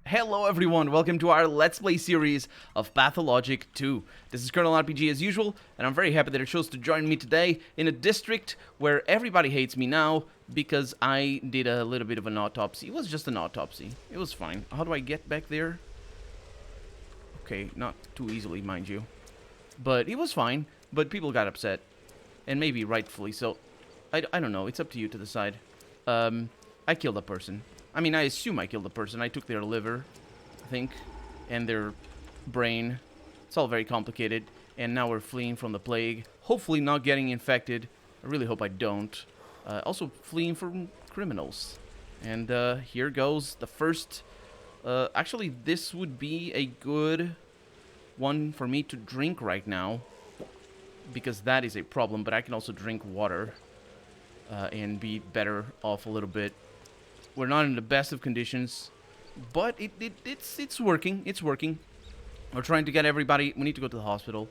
Hello everyone, welcome to our Let's Play series of Pathologic 2. This is Colonel RPG as usual, and I'm very happy that it chose to join me today in a district where everybody hates me now because I did a little bit of an autopsy. It was just an autopsy. It was fine. How do I get back there? Okay, not too easily, mind you. But it was fine, but people got upset. And maybe rightfully so. I don't know, it's up to you to decide. I killed a person. I mean, I assume I killed a person. I took their liver, I think, and their brain. It's all very complicated. And now we're fleeing from the plague. Hopefully not getting infected. I really hope I don't. Also fleeing from criminals. And here goes the first... actually, this would be a good one for me to drink right now. Because that is a problem, but I can also drink water. And be better off a little bit. We're not in the best of conditions, but it's working. It's working. We're trying to get everybody... We need to go to the hospital.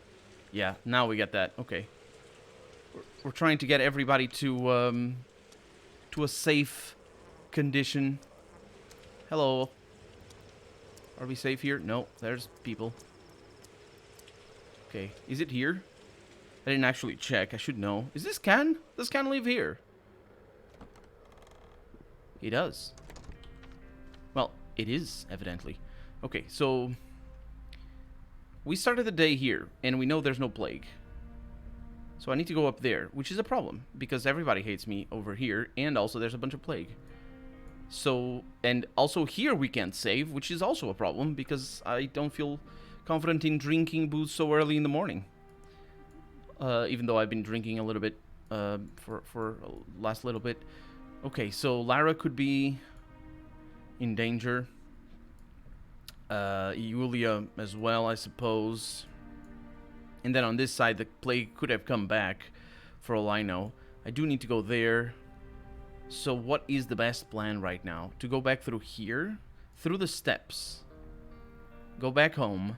Yeah, now we get that. Okay. We're trying to get everybody to a safe condition. Hello. Are we safe here? No, there's people. Okay, is it here? I didn't actually check. I should know. Is this Can? Does Can live here? He does. Well, it is, evidently. Okay, so... We started the day here, and we know there's no plague. So I need to go up there, which is a problem, because everybody hates me over here, and also there's a bunch of plague. So, and also here we can't save, which is also a problem, because I don't feel confident in drinking booze so early in the morning. Even though I've been drinking a little bit for last little bit. Okay, so Lara could be in danger. Yulia as well, I suppose. And then on this side, the plague could have come back, for all I know. I do need to go there. So what is the best plan right now? To go back through here? Through the steps. Go back home.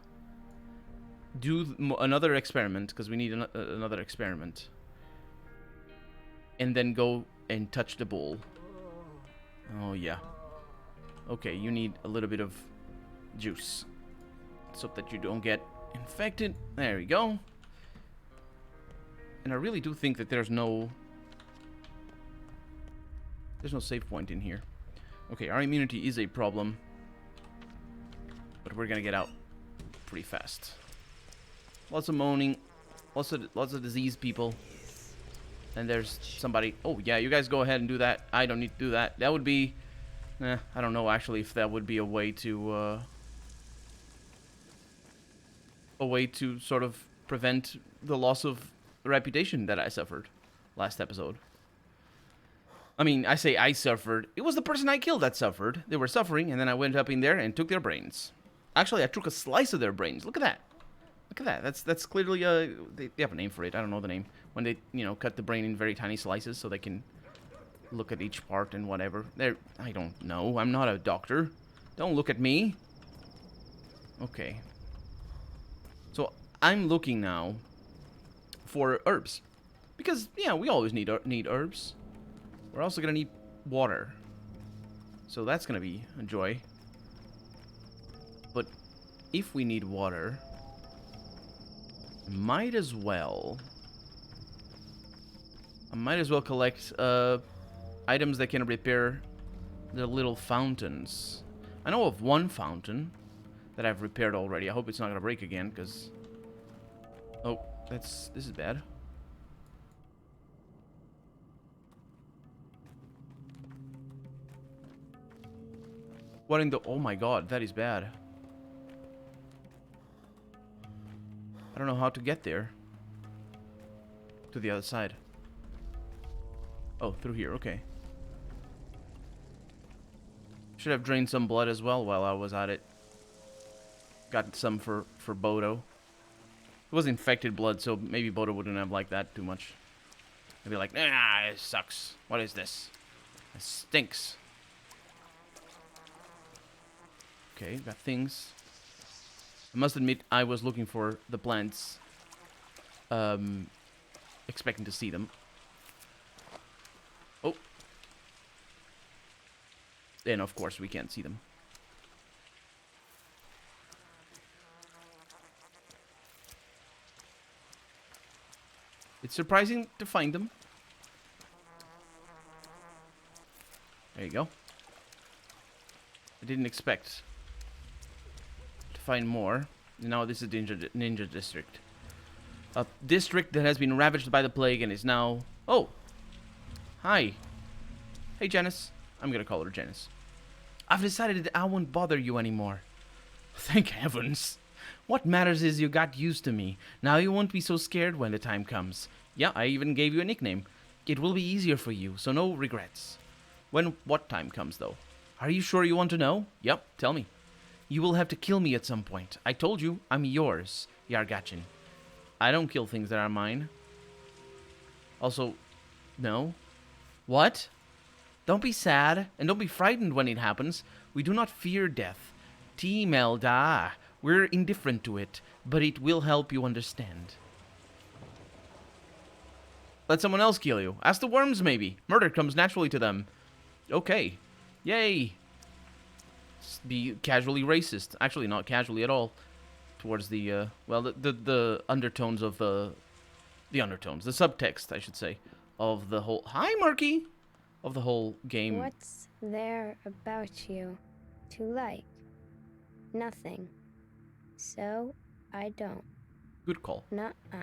Do another experiment, because we need another experiment. And then go and touch the bowl. Oh, yeah. Okay, you need a little bit of juice. So that you don't get infected. There we go. And I really do think that there's no save point in here. Okay, our immunity is a problem. But we're gonna get out pretty fast. Lots of moaning. Lots of diseased people. And there's somebody... Oh, yeah, you guys go ahead and do that. I don't need to do that. That would be... I don't know, actually, if that would be a way to... sort of prevent the loss of reputation that I suffered last episode. I mean, I say I suffered. It was the person I killed that suffered. They were suffering, and then I went up in there and took their brains. Actually, I took a slice of their brains. Look at that. Look at that. That's clearly they have a name for it. I don't know the name. When they, cut the brain in very tiny slices so they can look at each part and whatever. I don't know. I'm not a doctor. Don't look at me. Okay. So I'm looking now for herbs. Because, yeah, we always need herbs. We're also going to need water. So that's going to be a joy. But if we need water... I might as well collect items that can repair the little fountains. I know of one fountain that I've repaired already. I hope it's not gonna break again, because... Oh, this is bad. What in the... Oh my god, that is bad. I don't know how to get there. To the other side. Oh, through here, okay. Should have drained some blood as well while I was at it. Got some for Bodo. It was infected blood, so maybe Bodo wouldn't have liked that too much. He'd be like, nah, it sucks. What is this? It stinks. Okay, got things. I must admit, I was looking for the plants, expecting to see them. Oh. And of course we can't see them. It's surprising to find them. There you go. I didn't expect to find more. Now this is the Ninja District. A district that has been ravaged by the plague and is now... Oh! Hi. Hey, Janice. I'm gonna call her Janice. I've decided that I won't bother you anymore. Thank heavens. What matters is you got used to me. Now you won't be so scared when the time comes. Yeah, I even gave you a nickname. It will be easier for you, so no regrets. When what time comes, though? Are you sure you want to know? Yep, tell me. You will have to kill me at some point. I told you, I'm yours, Yargachin. I don't kill things that are mine. Also, no. What? Don't be sad, and don't be frightened when it happens. We do not fear death. Timelda. We're indifferent to it, but it will help you understand. Let someone else kill you. Ask the worms, maybe. Murder comes naturally to them. Okay. Yay. Be casually racist. Actually, not casually at all. Towards the, well, the undertones of, the undertones. The subtext, I should say. Of the whole... Hi, Marky! Of the whole game. What's there about you to like? Nothing. So, I don't. Good call. Nuh-uh.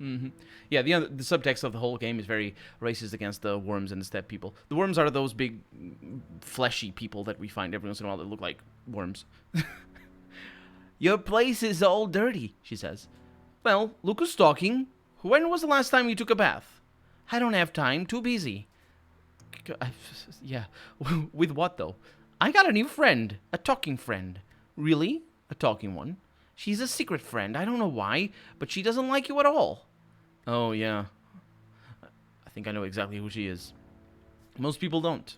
Mm-hmm. Yeah, the subtext of the whole game is very racist against the worms and the steppe people. The worms are those big, fleshy people that we find every once in a while that look like worms. Your place is all dirty, she says. Well, look who's talking. When was the last time you took a bath? I don't have time. Too busy. Yeah. With what, though? I got a new friend. A talking friend. Really? A talking one? She's a secret friend. I don't know why, but she doesn't like you at all. Oh, yeah. I think I know exactly who she is. Most people don't.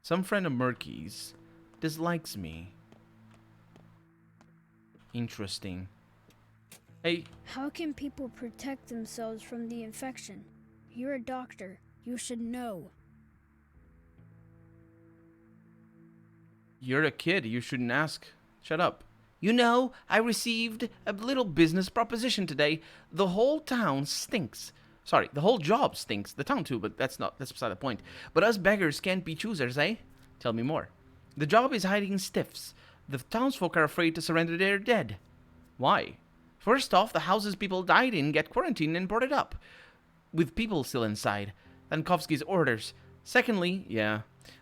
Some friend of Murky's dislikes me. Interesting. Hey. How can people protect themselves from the infection? You're a doctor. You should know. You're a kid. You shouldn't ask. Shut up. You know, I received a little business proposition today. The whole town stinks. Sorry, the whole job stinks. The town too, but that's beside the point. But us beggars can't be choosers, eh? Tell me more. The job is hiding stiffs. The townsfolk are afraid to surrender their dead. Why? First off, the houses people died in get quarantined and boarded up, with people still inside. Dankovsky's orders. Secondly,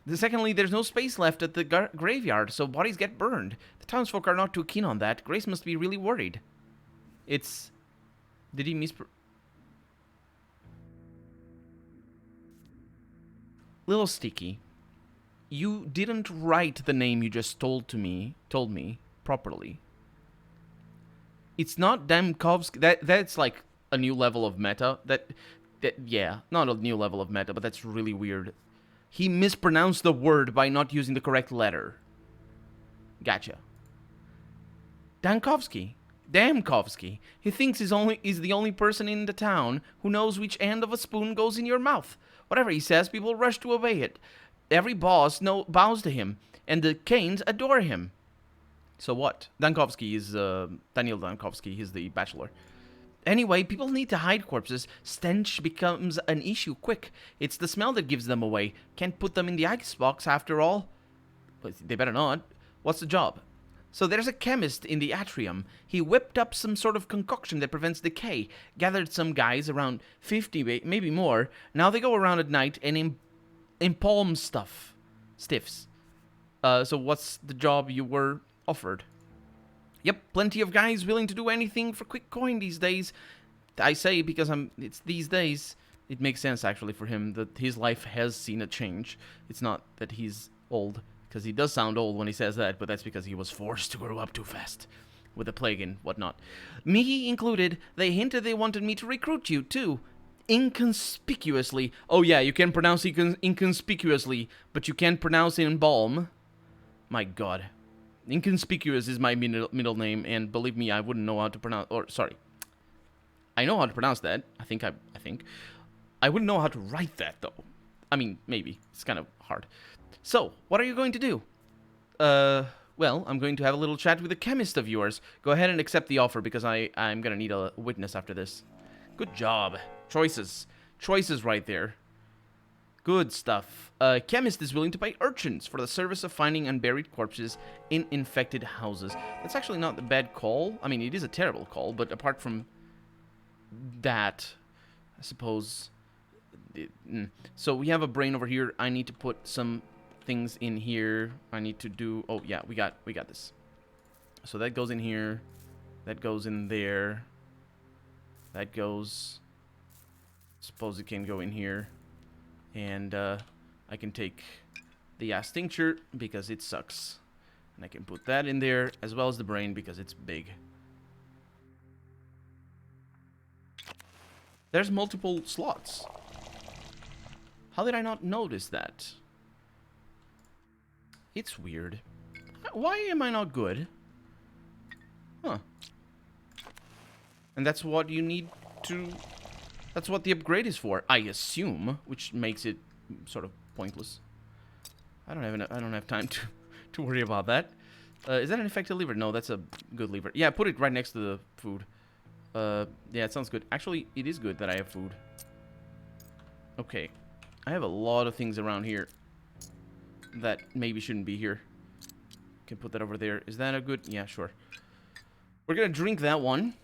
there's no space left at the graveyard, so bodies get burned. The townsfolk are not too keen on that. Grace must be really worried. It's... Did he Little Sticky, you didn't write the name you just told me properly. It's not Damkovsky. That's like a new level of meta. Yeah, not a new level of meta, but that's really weird. He mispronounced the word by not using the correct letter. Gotcha. Damkovsky. He thinks he's the only person in the town who knows which end of a spoon goes in your mouth. Whatever he says, people rush to obey it. Every boss bows to him, and the Canes adore him. So what? Dankovsky is Daniel Dankovsky. He's the bachelor. Anyway, people need to hide corpses. Stench becomes an issue quick. It's the smell that gives them away. Can't put them in the icebox after all. But they better not. What's the job? So there's a chemist in the atrium. He whipped up some sort of concoction that prevents decay. Gathered some guys, around 50, maybe more. Now they go around at night and empalm stiffs. So what's the job you were offered? Yep, plenty of guys willing to do anything for quick coin these days. I say because it's these days. It makes sense, actually, for him that his life has seen a change. It's not that he's old, because he does sound old when he says that, but that's because he was forced to grow up too fast with the plague and whatnot. Me included. They hinted they wanted me to recruit you, too. Inconspicuously. Oh, yeah, you can pronounce inconspicuously, but you can't pronounce embalm. My God. Inconspicuous is my middle name, and believe me, I wouldn't know how to pronounce... Or, sorry. I know how to pronounce that. I think. I wouldn't know how to write that, though. I mean, maybe. It's kind of hard. So, what are you going to do? Well, I'm going to have a little chat with a chemist of yours. Go ahead and accept the offer because I'm going to need a witness after this. Good job. Choices. Choices right there. Good stuff. A chemist is willing to pay urchins for the service of finding unburied corpses in infected houses. That's actually not a bad call. I mean, it is a terrible call, but apart from that, I suppose... So we have a brain over here. I need to put some things in here. I need to do... Oh, yeah, we got this. So that goes in here. That goes in there. That goes... Suppose it can go in here. And I can take the ass tincture because it sucks. And I can put that in there as well as the brain because it's big. There's multiple slots. How did I not notice that? It's weird. Why am I not good? Huh. And that's what you need to... That's what the upgrade is for, I assume, which makes it sort of pointless. I don't have time to worry about that. Is that an infected liver? No, that's a good liver. Yeah, put it right next to the food. Yeah, it sounds good. Actually, it is good that I have food. Okay. I have a lot of things around here that maybe shouldn't be here. Can put that over there. Is that a good... Yeah, sure. We're gonna drink that one.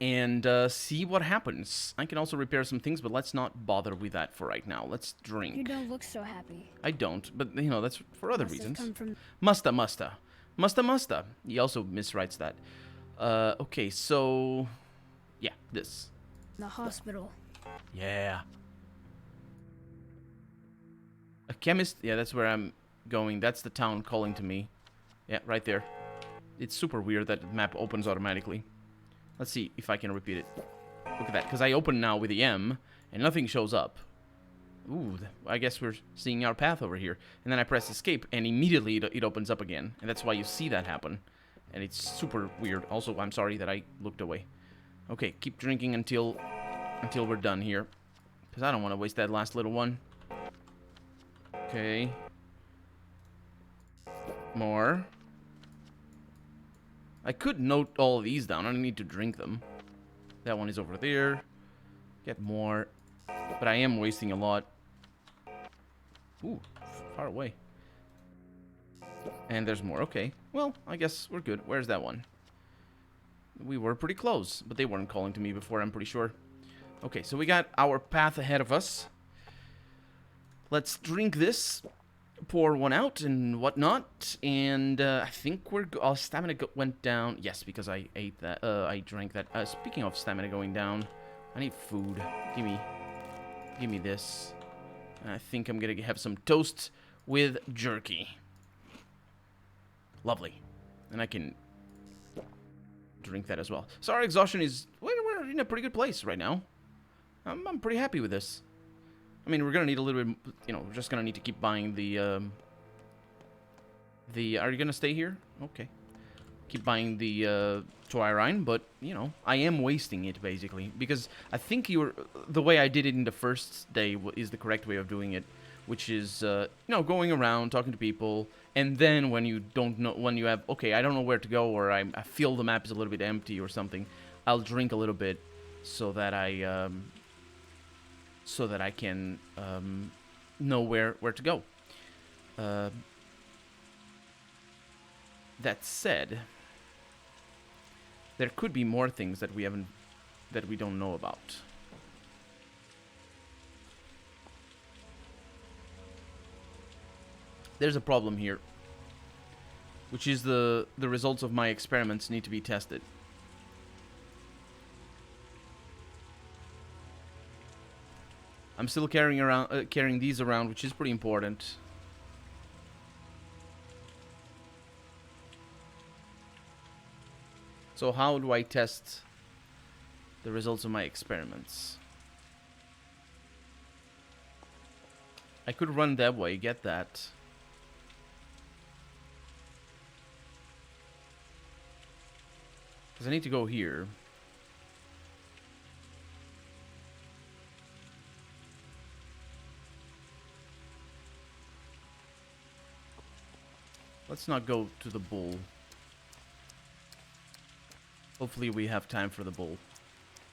And see what happens. I can also repair some things, but let's not bother with that for right now. Let's drink. You don't look so happy. I don't, but, you know, that's for other Must have reasons. come from... Musta. He also miswrites that. Okay, so... Yeah, this. the hospital. Yeah. A chemist? Yeah, that's where I'm going. That's the town calling to me. Yeah, right there. It's super weird that the map opens automatically. Let's see if I can repeat it. Look at that, because I open now with the M, and nothing shows up. Ooh, I guess we're seeing our path over here. And then I press escape, and immediately it opens up again. And that's why you see that happen. And it's super weird. Also, I'm sorry that I looked away. Okay, keep drinking until we're done here. Because I don't want to waste that last little one. Okay. More. I could note all of these down. I don't need to drink them. That one is over there. Get more. But I am wasting a lot. Ooh, far away. And there's more. Okay. Well, I guess we're good. Where's that one? We were pretty close, but they weren't calling to me before, I'm pretty sure. Okay, so we got our path ahead of us. Let's drink this. Pour one out and whatnot, and I think our stamina went down. Yes, because I ate that. I drank that. Speaking of stamina going down, I need food. Give me this. I think I'm gonna have some toast with jerky. Lovely, and I can drink that as well. So our exhaustion is we're in a pretty good place right now. I'm pretty happy with this. I mean, we're gonna need a little bit, you know, we're just gonna need to keep buying the, are you gonna stay here? Okay. Keep buying the, Twirine, but, you know, I am wasting it, basically, because I think the way I did it in the first day is the correct way of doing it, which is, you know, going around, talking to people, and then when you don't know, when you have, okay, I don't know where to go, or I feel the map is a little bit empty or something, I'll drink a little bit so that I can know where to go. That said, there could be more things that we don't know about. There's a problem here, which is the results of my experiments need to be tested. I'm still carrying these around, which is pretty important. So how do I test the results of my experiments? I could run that way, get that. Because I need to go here. Let's not go to the bull. Hopefully we have time for the bull.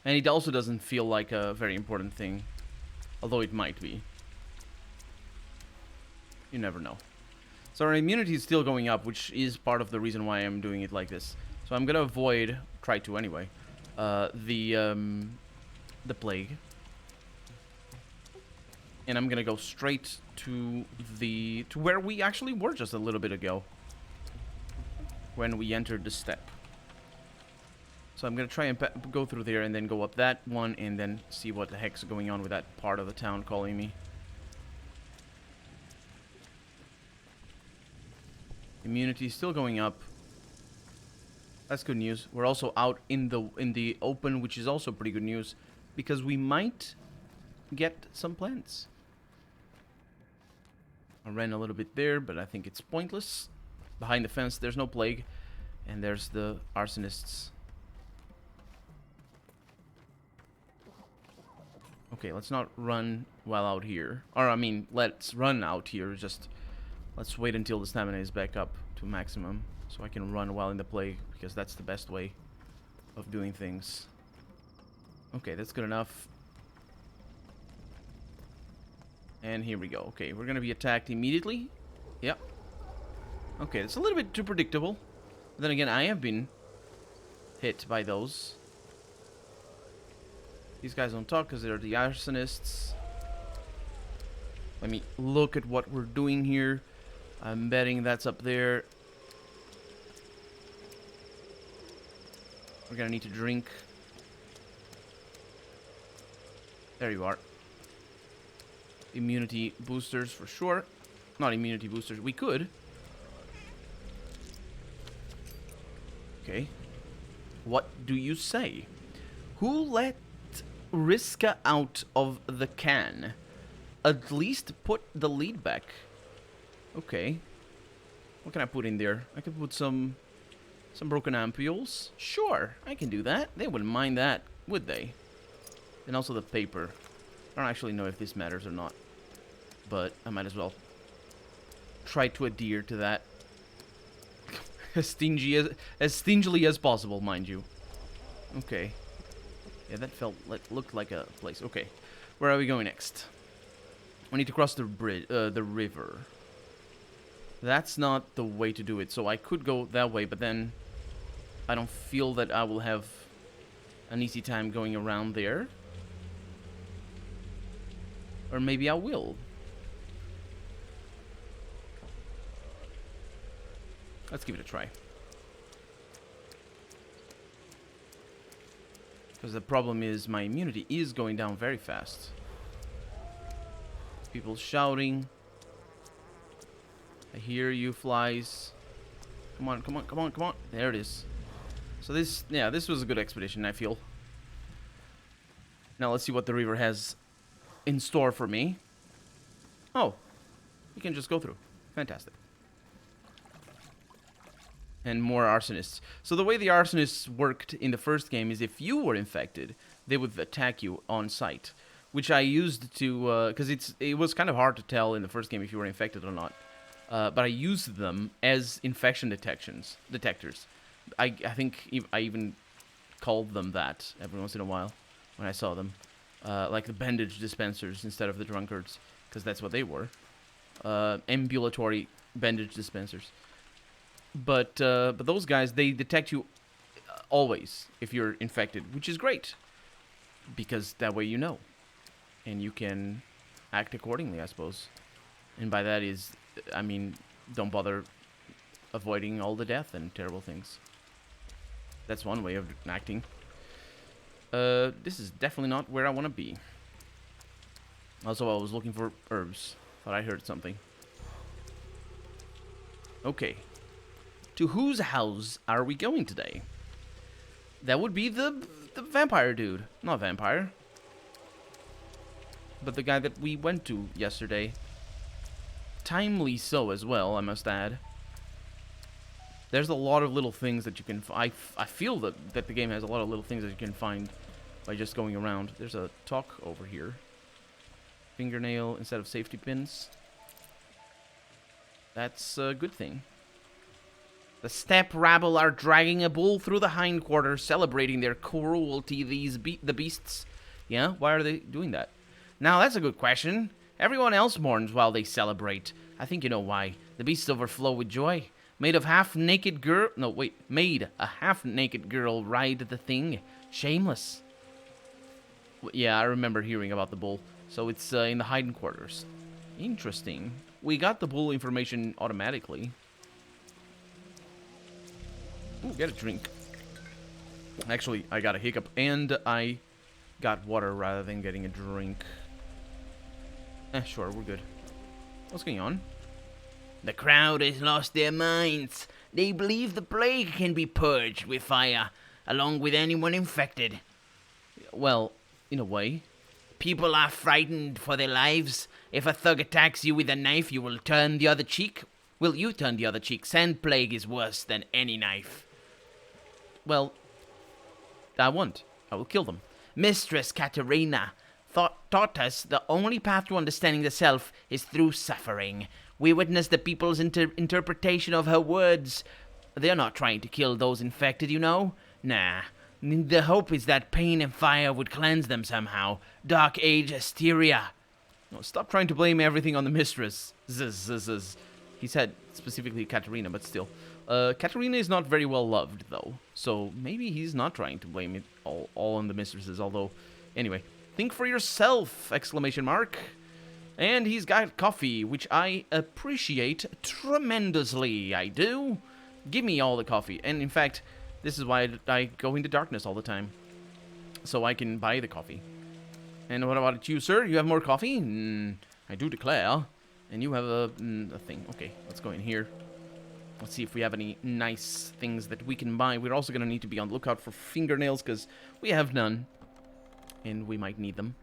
And it also doesn't feel like a very important thing. Although it might be. You never know. So our immunity is still going up, which is part of the reason why I'm doing it like this. So I'm gonna avoid, try to anyway, the plague. And I'm gonna go straight to where we actually were just a little bit ago. When we entered the step. So I'm gonna try and go through there and then go up that one and then see what the heck's going on with that part of the town calling me. Immunity is still going up. That's good news. We're also out in the open, which is also pretty good news because we might get some plants. I ran a little bit there, but I think it's pointless. Behind the fence, there's no plague, and there's the arsonists. Okay, let's not run while out here. Or, I mean, let's run out here. Just let's wait until the stamina is back up to maximum. So I can run while in the plague, because that's the best way of doing things. Okay, that's good enough. And here we go. Okay, we're going to be attacked immediately. Yep. Okay, it's a little bit too predictable. Then again, I have been hit by those. These guys don't talk because they're the arsonists. Let me look at what we're doing here. I'm betting that's up there. We're gonna need to drink. There you are. Immunity boosters for sure. Not immunity boosters. We could. Okay. What do you say? Who let Riska out of the can? At least put the lead back. Okay. What can I put in there? I could put some broken ampules. Sure, I can do that. They wouldn't mind that, would they? And also the paper. I don't actually know if this matters or not, but I might as well try to adhere to that. as stingily as possible, mind you. Okay. Yeah, that looked like a place. Okay. Where are we going next? We need to cross the bridge, the river. That's not the way to do it. So I could go that way, but then I don't feel that I will have an easy time going around there. Or maybe I will. Let's give it a try. Because the problem is my immunity is going down very fast. People shouting. I hear you, flies. Come on, come on, come on, come on. There it is. So this was a good expedition, I feel. Now let's see what the river has in store for me. Oh, you can just go through. Fantastic. And more arsonists. So the way the arsonists worked in the first game is if you were infected, they would attack you on sight. Which I used to, because it was kind of hard to tell in the first game if you were infected or not. But I used them as infection detectors. I think I even called them that every once in a while when I saw them. Like the bandage dispensers instead of the drunkards, because that's what they were. Ambulatory bandage dispensers. But those guys, they detect you always if you're infected, which is great. Because that way you know. And you can act accordingly, I suppose. And by that is, I mean, don't bother avoiding all the death and terrible things. That's one way of acting. This is definitely not where I want to be. Also, I was looking for herbs. Thought I heard something. Okay. To whose house are we going today? That would be the vampire dude. Not vampire. But the guy that we went to yesterday. Timely so as well, I must add. There's a lot of little things that you can... I feel that the game has a lot of little things that you can find by just going around. There's a talk over here. Fingernail instead of safety pins. That's a good thing. The steppe rabble are dragging a bull through the hindquarters, celebrating their cruelty, the beasts. Yeah, why are they doing that? Now, that's a good question. Everyone else mourns while they celebrate. I think you know why. The beasts overflow with joy. Made a half-naked girl ride the thing. Shameless. Yeah, I remember hearing about the bull. So it's in the hindquarters. Interesting. We got the bull information automatically. Ooh, get a drink. Actually, I got a hiccup, and I got water rather than getting a drink. Sure, we're good. What's going on? The crowd has lost their minds. They believe the plague can be purged with fire, along with anyone infected. Well, in a way. People are frightened for their lives. If a thug attacks you with a knife, you will turn the other cheek. Will you turn the other cheek? Sand plague is worse than any knife. Well, I won't. I will kill them. Mistress Katerina taught us the only path to understanding the self is through suffering. We witness the people's interpretation of her words. They're not trying to kill those infected, you know? Nah. The hope is that pain and fire would cleanse them somehow. Dark Age hysteria. No, stop trying to blame everything on the mistress. He said specifically Katerina, but still. Katerina is not very well loved, though. So maybe he's not trying to blame it all on the mistresses, although... Anyway, think for yourself! Exclamation mark. And he's got coffee, which I appreciate tremendously. I do. Give me all the coffee. And in fact, this is why I go into darkness all the time. So I can buy the coffee. And what about you, sir? You have more coffee? I do declare. And you have a thing. Okay, let's go in here. Let's see if we have any nice things that we can buy. We're also going to need to be on the lookout for fingernails, because we have none. And we might need them.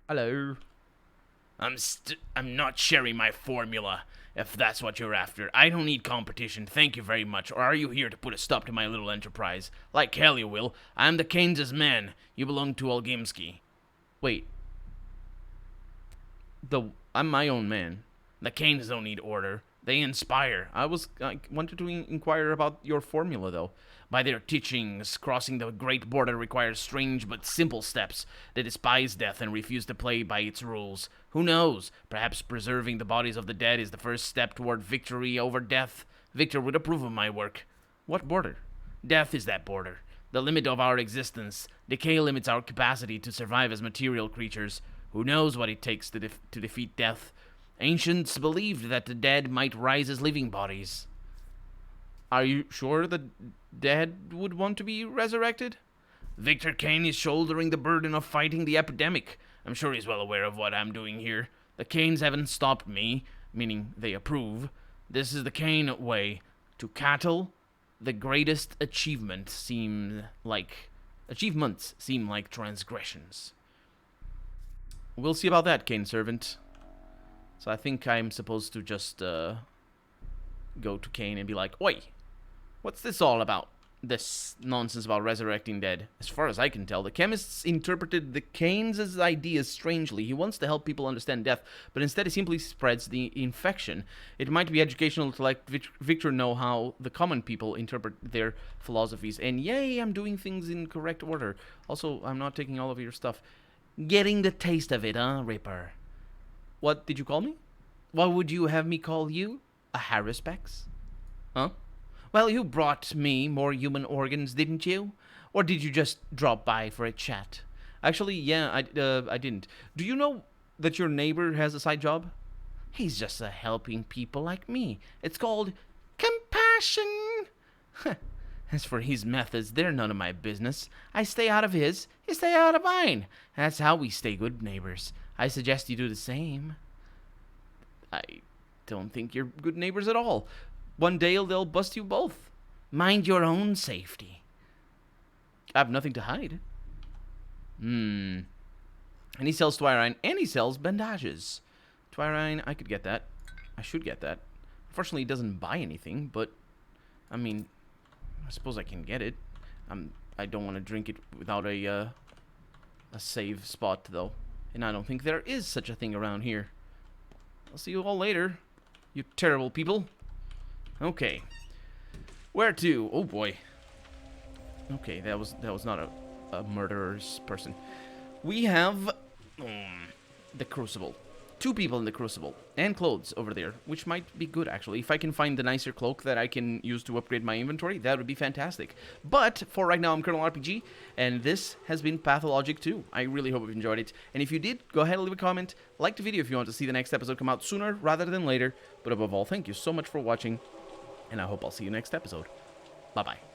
Hello. I'm not sharing my formula, if that's what you're after. I don't need competition, thank you very much. Or are you here to put a stop to my little enterprise? Like hell you will. I'm the Kansas man. You belong to Olgimsky. Wait. I'm my own man. The Canes don't need order. They inspire. I wanted to inquire about your formula, though. By their teachings, crossing the great border requires strange but simple steps. They despise death and refuse to play by its rules. Who knows? Perhaps preserving the bodies of the dead is the first step toward victory over death. Victor would approve of my work. What border? Death is that border. The limit of our existence. Decay limits our capacity to survive as material creatures. Who knows what it takes to defeat death? Ancients believed that the dead might rise as living bodies. Are you sure the dead would want to be resurrected? Victor Kane is shouldering the burden of fighting the epidemic. I'm sure he's well aware of what I'm doing here. The Canes haven't stopped me, meaning they approve. This is the Kane way. To cattle, the greatest achievements seem like transgressions. We'll see about that, Kane servant. So I think I'm supposed to just go to Kane and be like, "Oi, what's this all about? This nonsense about resurrecting dead." As far as I can tell, the chemists interpreted the Kane's ideas strangely. He wants to help people understand death, but instead he simply spreads the infection. It might be educational to let Victor know how the common people interpret their philosophies. And yay, I'm doing things in correct order. Also, I'm not taking all of your stuff. Getting the taste of it, huh, Ripper? What did you call me? What would you have me call you? A Harrispex? Huh? Well, you brought me more human organs, didn't you? Or did you just drop by for a chat? Actually, yeah, I didn't. Do you know that your neighbor has a side job? He's just helping people like me. It's called compassion. As for his methods, they're none of my business. I stay out of his, he stay out of mine. That's how we stay good neighbors. I suggest you do the same. I don't think you're good neighbors at all. One day they'll bust you both. Mind your own safety. I have nothing to hide. And he sells Twirine, and he sells bandages. Twirine, I could get that. I should get that. Unfortunately, he doesn't buy anything, but, I mean, I suppose I can get it. I don't want to drink it without a save spot, though. And I don't think there is such a thing around here. I'll see you all later, you terrible people. Okay, Where to? Oh boy. Okay, that was not a murderer's person. We have the Crucible. 2 people in the Crucible. And clothes over there, which might be good, actually. If I can find the nicer cloak that I can use to upgrade my inventory, that would be fantastic. But, for right now, I'm Colonel RPG, and this has been Pathologic 2. I really hope you've enjoyed it. And if you did, go ahead and leave a comment. Like the video if you want to see the next episode come out sooner rather than later. But above all, thank you so much for watching, and I hope I'll see you next episode. Bye-bye.